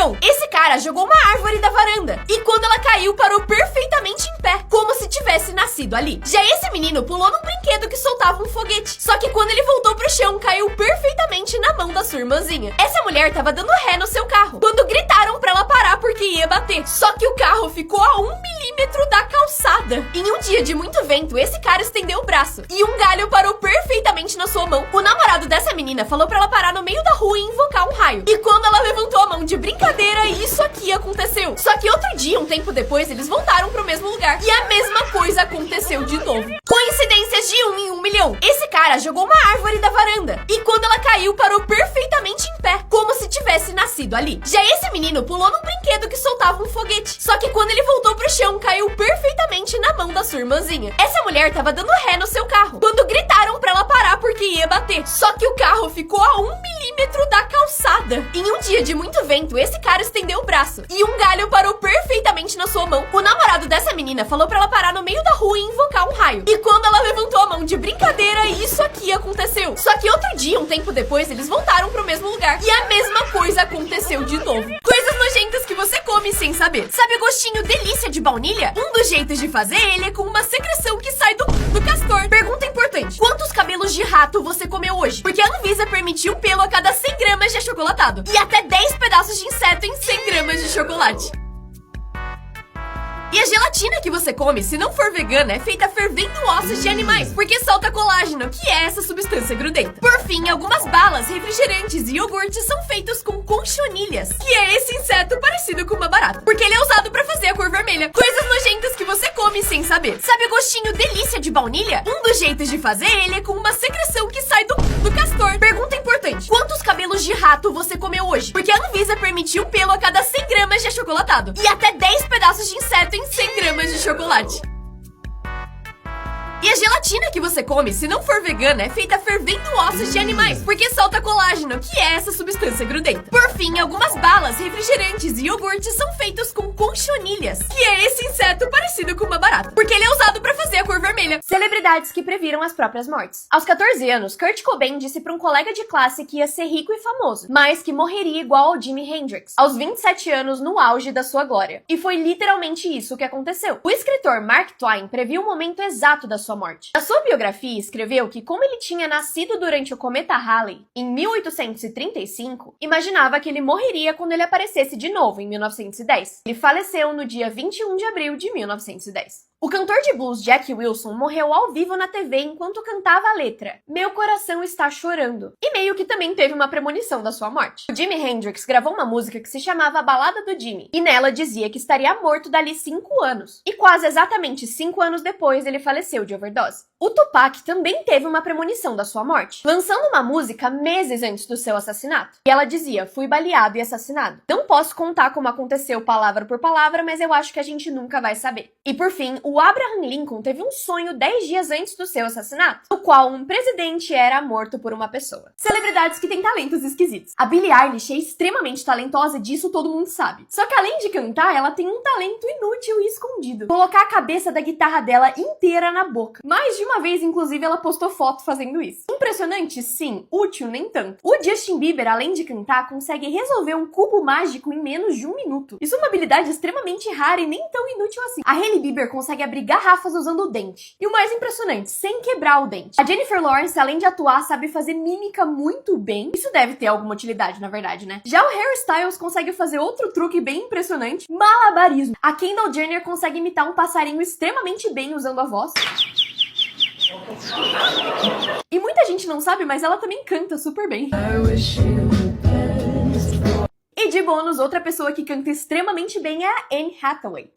milhão. Esse cara jogou uma árvore da varanda e quando ela caiu, parou perfeitamente em pé, como se tivesse nascido ali. Já esse menino pulou num brinquedo que soltava um foguete, só que quando ele voltou pro chão, caiu perfeitamente na mão da sua irmãzinha. Essa mulher tava dando ré no seu carro, quando gritaram pra ela parar porque ia bater, só que o carro ficou a 1 milímetro da calçada. Em um dia de muito vento, esse cara estendeu o braço e um galho parou perfeitamente na sua mão. O namorado dessa menina falou pra ela parar no meio da rua e invocar um raio. E quando ela levantou a mão de brincadeira, isso aqui aconteceu. Só que outro dia, um tempo depois, eles voltaram pro mesmo lugar e a mesma coisa aconteceu de novo. Coincidências de 1 em 1 milhão. Esse cara jogou uma árvore da varanda e quando ela caiu, parou perfeitamente em pé, como se tivesse nascido ali. Já esse menino pulou num brinquedo que soltava um foguete, só que quando ele voltou pro chão, caiu perfeitamente na mão da sua irmãzinha. Essa mulher tava dando ré no seu carro, quando gritaram pra ela parar porque ia bater, só que o carro ficou a 1 milímetro da calçada. Em um dia de muito vento, esse cara estendeu o braço e um galho parou perfeitamente na sua mão. O namorado dessa menina falou pra ela parar no meio da rua e invocar um raio. E quando ela levantou a mão de brincadeira, isso aqui aconteceu. Só que outro dia, um tempo depois, eles voltaram pro mesmo lugar e a mesma coisa aconteceu de novo. Coisas nojentas que você come sem saber. Sabe o gostinho delícia de baunilha? Um dos jeitos de fazer ele é com uma secreção que sai do castor. Pergunta importante: quantos cabelos de rato você comeu hoje? Porque a Anvisa permitiu um pelo a cada 100 gramas de achocolatado e até 10 pedaços de inseto em 100 gramas de chocolate. E a gelatina que você come, se não for vegana, é feita fervendo ossos de animais, porque solta colágeno, que é essa substância grudenta. Por fim, algumas balas, refrigerantes e iogurtes são feitos com conchonilhas, que é esse inseto parecido com uma barata, porque ele é usado pra fazer a cor vermelha. Coisas nojentas que você come sem saber. Sabe o gostinho delícia de baunilha? Um dos jeitos de fazer ele é com uma secreção que sai do castor. Pergunta importante: quantos cabelos de rato você comeu hoje? Porque a Anvisa permitiu um pelo a cada 100 gramas de achocolatado e até 10 pedaços de inseto em 100 gramas de chocolate. E a gelatina que você come, se não for vegana, é feita fervendo ossos de animais, porque solta colágeno, que é essa substância grudenta. Por fim, algumas balas, refrigerantes e iogurtes são feitos com conchonilhas, que é esse inseto parecido com uma barata, porque ele é usado pra fazer a cor vermelha. Celebridades que previram as próprias mortes. Aos 14 anos, Kurt Cobain disse pra um colega de classe que ia ser rico e famoso, mas que morreria igual ao Jimi Hendrix, aos 27 anos no auge da sua glória. E foi literalmente isso que aconteceu. O escritor Mark Twain previu o momento exato da sua morte. Na sua biografia, escreveu que, como ele tinha nascido durante o cometa Halley, em 1835, imaginava que ele morreria quando ele aparecesse de novo, em 1910. Ele faleceu no dia 21 de abril de 1910. O cantor de blues Jack Wilson morreu ao vivo na TV enquanto cantava a letra "Meu coração está chorando", e meio que também teve uma premonição da sua morte. O Jimi Hendrix gravou uma música que se chamava A Balada do Jimmy, e nela dizia que estaria morto dali 5 anos. E quase exatamente 5 anos depois ele faleceu de overdose. O Tupac também teve uma premonição da sua morte, lançando uma música meses antes do seu assassinato. E ela dizia: "Fui baleado e assassinado. Não posso contar como aconteceu palavra por palavra, mas eu acho que a gente nunca vai saber." E por fim, o Abraham Lincoln teve um sonho 10 dias antes do seu assassinato, no qual um presidente era morto por uma pessoa. Celebridades que têm talentos esquisitos. A Billie Eilish é extremamente talentosa e disso todo mundo sabe. Só que além de cantar, ela tem um talento inútil e escondido: colocar a cabeça da guitarra dela inteira na boca. Mais de uma vez, inclusive, ela postou foto fazendo isso. Impressionante? Sim. Útil? Nem tanto. O Justin Bieber, além de cantar, consegue resolver um cubo mágico em menos de 1 minuto. Isso é uma habilidade extremamente rara e nem tão inútil assim. A Hailey Bieber consegue abrir garrafas usando o dente. E o mais impressionante, sem quebrar o dente. A Jennifer Lawrence, além de atuar, sabe fazer mímica muito bem. Isso deve ter alguma utilidade, na verdade, né? Já o Harry Styles consegue fazer outro truque bem impressionante: malabarismo. A Kendall Jenner consegue imitar um passarinho extremamente bem usando a voz. E muita gente não sabe, mas ela também canta super bem. E de bônus, outra pessoa que canta extremamente bem é a Anne Hathaway.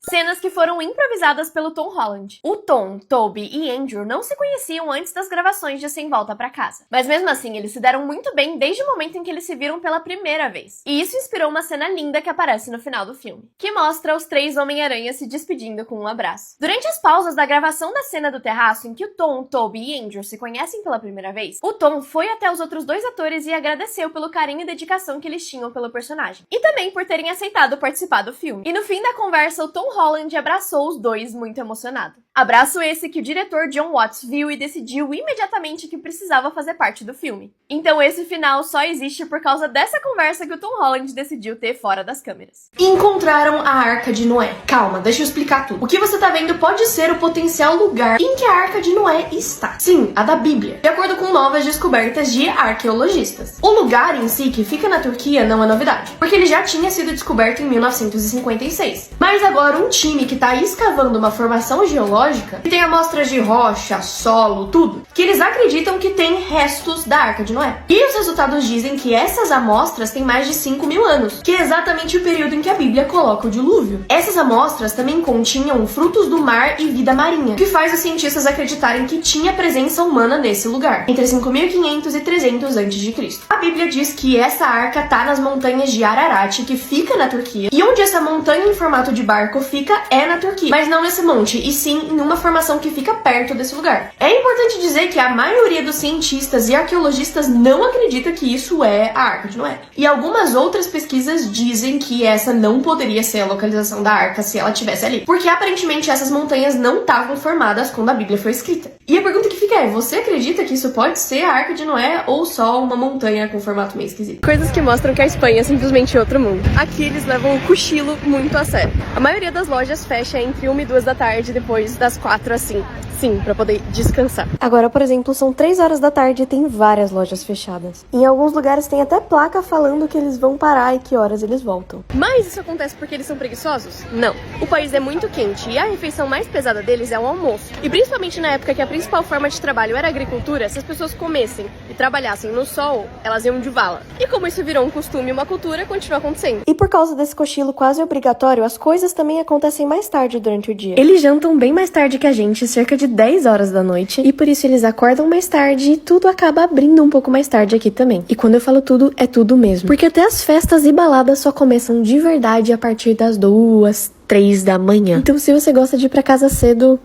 Cenas que foram improvisadas pelo Tom Holland. O Tom, Toby e Andrew não se conheciam antes das gravações de Sem Volta Pra Casa. Mas mesmo assim, eles se deram muito bem desde o momento em que eles se viram pela primeira vez. E isso inspirou uma cena linda que aparece no final do filme, que mostra os 3 Homem-Aranha se despedindo com um abraço. Durante as pausas da gravação da cena do terraço em que o Tom, Toby e Andrew se conhecem pela primeira vez, o Tom foi até os outros 2 atores e agradeceu pelo carinho e dedicação que eles tinham pelo personagem. E também por terem aceitado participar do filme. E no fim da conversa, o Tom Holland abraçou os 2 muito emocionado. Abraço esse que o diretor Jon Watts viu e decidiu imediatamente que precisava fazer parte do filme. Então esse final só existe por causa dessa conversa que o Tom Holland decidiu ter fora das câmeras. Encontraram a Arca de Noé. Calma, deixa eu explicar tudo. O que você tá vendo pode ser o potencial lugar em que a Arca de Noé está. Sim, a da Bíblia, de acordo com novas descobertas de arqueologistas. O lugar em si, que fica na Turquia, não é novidade, porque ele já tinha sido descoberto em 1956. Mas agora um time que tá escavando uma formação geológica, que tem amostras de rocha, solo, tudo, que eles acreditam que tem restos da Arca de Noé. E os resultados dizem que essas amostras têm mais de 5.000 anos, que é exatamente o período em que a Bíblia coloca o dilúvio. Essas amostras também continham frutos do mar e vida marinha, o que faz os cientistas acreditarem que tinha presença humana nesse lugar, entre 5.500 e 300 a.C. A Bíblia diz que essa arca tá nas montanhas de Ararat, que fica na Turquia, e onde essa montanha em formato de barco fica é na Turquia, mas não nesse monte, e sim em uma formação que fica perto desse lugar. É importante dizer que a maioria dos cientistas e arqueologistas não acredita que isso é a Arca de Noé. E algumas outras pesquisas dizem que essa não poderia ser a localização da arca se ela estivesse ali, porque aparentemente essas montanhas não estavam formadas quando a Bíblia foi escrita. E a pergunta que fica é, você acredita que isso pode ser a Arca de Noé ou só uma montanha com formato meio esquisito? Coisas que mostram que a Espanha é simplesmente outro mundo. Aqui eles levam o cochilo muito a sério. A maioria das lojas fecha entre 1 e 2 da tarde, depois das 4 às 5. Sim, pra poder descansar. Agora, por exemplo, são 3 horas da tarde e tem várias lojas fechadas. Em alguns lugares tem até placa falando que eles vão parar e que horas eles voltam. Mas isso acontece porque eles são preguiçosos? Não. O país é muito quente e a refeição mais pesada deles é o almoço. E principalmente na época que a principal forma de trabalho era a agricultura, se as pessoas comessem e trabalhassem no sol, elas iam de vala. E como isso virou um costume e uma cultura, continua acontecendo. E por causa desse cochilo quase obrigatório, as coisas também acontecem mais tarde durante o dia. Eles jantam bem mais tarde que a gente, cerca de 10 horas da noite, e por isso eles acordam mais tarde e tudo acaba abrindo um pouco mais tarde aqui também. E quando eu falo tudo, é tudo mesmo. Porque até as festas e baladas só começam de verdade a partir das 2, 3 da manhã. Então se você gosta de ir pra casa cedo,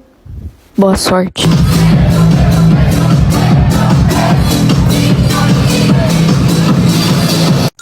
boa sorte.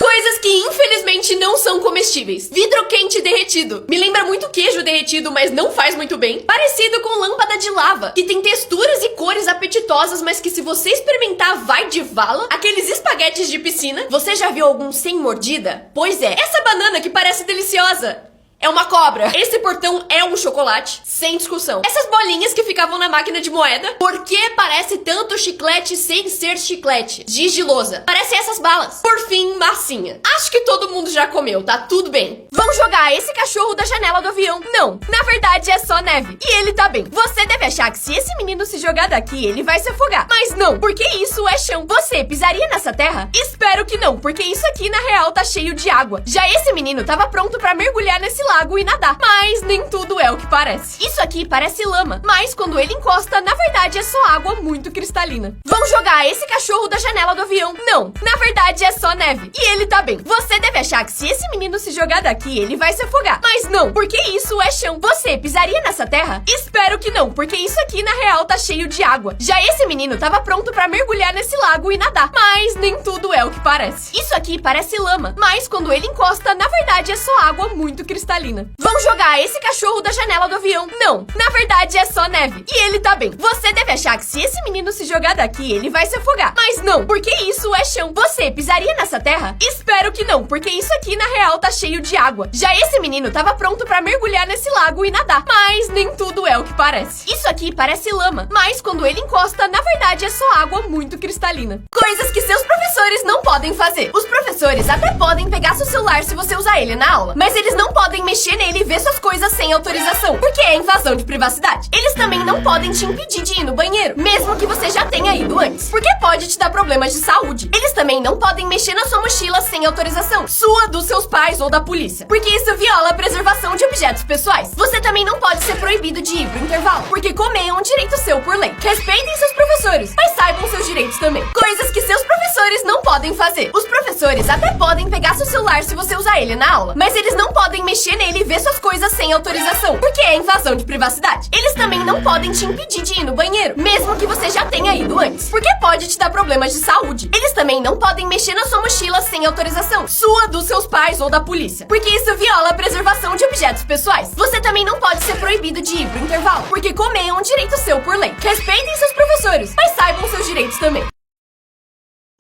Coisas que infelizmente não são comestíveis. Vidro quente derretido. Me lembra muito queijo derretido, mas não faz muito bem. Parecido com lâmpada de lava, que tem texturas e cores apetitosas, mas que se você experimentar vai de vala. Aqueles espaguetes de piscina. Você já viu algum sem mordida? Pois é, essa banana que parece deliciosa é uma cobra. Esse portão é um chocolate, sem discussão. Essas bolinhas que ficavam na máquina de moeda. Por que parece tanto chiclete sem ser chiclete? Giz de lousa. Parece essas balas. Por fim, massinha. Acho que todo mundo já comeu, tá tudo bem. Vão jogar esse cachorro da janela do avião? Não, na verdade é só neve. E ele tá bem. Você deve achar que se esse menino se jogar daqui, ele vai se afogar. Mas não, porque isso é chão. Você pisaria nessa terra? Espero que não, porque isso aqui na real tá cheio de água. Já esse menino tava pronto pra mergulhar nesse lago e nadar. Mas nem tudo é o que parece. Isso aqui parece lama, mas quando ele encosta, na verdade é só água muito cristalina. Vão jogar esse cachorro da janela do avião? Não, na verdade é só neve. E ele tá bem. Você deve achar que se esse menino se jogar daqui, ele vai se afogar. Mas não, porque isso é chão. Você pisaria nessa terra? Espero que não, porque isso aqui na real tá cheio de água. Já esse menino tava pronto pra mergulhar nesse lago e nadar. Mas nem tudo é o que parece. Isso aqui parece lama, mas quando ele encosta, na verdade é só água muito cristalina. Vão jogar esse cachorro da janela do avião? Não, na verdade é só neve. E ele tá bem. Você deve achar que se esse menino se jogar daqui, ele vai se afogar. Mas não, porque isso é chão. Você pisaria nessa terra? Espero que não, porque isso aqui na real tá cheio de água. Já esse menino tava pronto pra mergulhar nesse lago e nadar. Mas nem tudo é o que parece. Isso aqui parece lama, mas quando ele encosta, na verdade é só água muito cristalina. Coisas que seus professores não podem fazer. Os professores até podem pegar seu celular se você usar ele na aula, mas eles não podem mexer nele e ver suas coisas sem autorização, porque é invasão de privacidade. Eles também não podem te impedir de ir no banheiro, mesmo que você já tenha ido antes, porque pode te dar problemas de saúde. Eles também não podem mexer na sua mochila sem autorização, sua, dos seus pais ou da polícia, porque isso viola a preservação de objetos pessoais. Você também não pode ser proibido de ir pro intervalo, porque comer é um direito seu por lei. Respeitem seus professores, mas saibam seus direitos também. Coisas que seus professores não podem fazer. Os professores até podem pegar seu celular se você usar ele na aula, mas eles não podem mexer mexer nele e ver suas coisas sem autorização, porque é invasão de privacidade. Eles também não podem te impedir de ir no banheiro, mesmo que você já tenha ido antes, porque pode te dar problemas de saúde. Eles também não podem mexer na sua mochila sem autorização, sua, dos seus pais ou da polícia, porque isso viola a preservação de objetos pessoais. Você também não pode ser proibido de ir pro intervalo, porque comer é um direito seu por lei. Respeitem seus professores, mas saibam seus direitos também.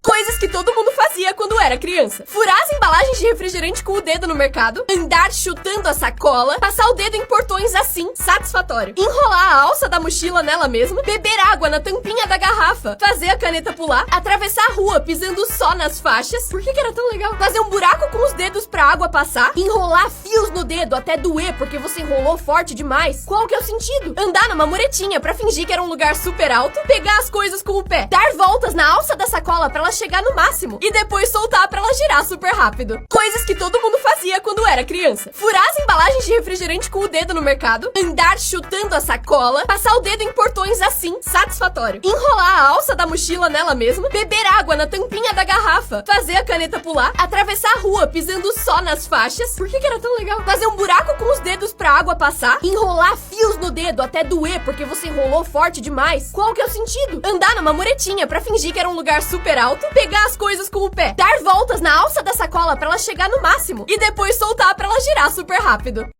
Coisas que todo mundo fazia quando era criança. Furar as embalagens de refrigerante com o dedo no mercado, andar chutando a sacola, passar o dedo em portões assim, satisfatório. Enrolar a alça da mochila nela mesma, beber água na tampinha da garrafa, fazer a caneta pular, atravessar a rua pisando só nas faixas. Por que era tão legal? Fazer um buraco com os dedos pra água passar, enrolar fios no dedo até doer porque você enrolou forte demais. Qual que é o sentido? Andar numa muretinha pra fingir que era um lugar super alto, pegar as coisas com o pé, dar voltas na alça da sacola pra ela chegar no máximo e depois soltar pra ela girar super rápido. Coisas que todo mundo fazia quando era criança. Furar as embalagens de refrigerante com o dedo no mercado, andar chutando a sacola, passar o dedo em portões assim, satisfatório. Enrolar a alça da mochila nela mesma, beber água na tampinha da garrafa, fazer a caneta pular, atravessar a rua pisando só nas faixas. Por que era tão legal? Fazer um buraco com os dedos pra água passar, enrolar fios no dedo até doer porque você enrolou forte demais. Qual que é o sentido? Andar numa muretinha pra fingir que era um lugar super alto, pegar as coisas com o pé, dar voltas na alça da sacola pra ela chegar no máximo e depois soltar pra ela girar super rápido.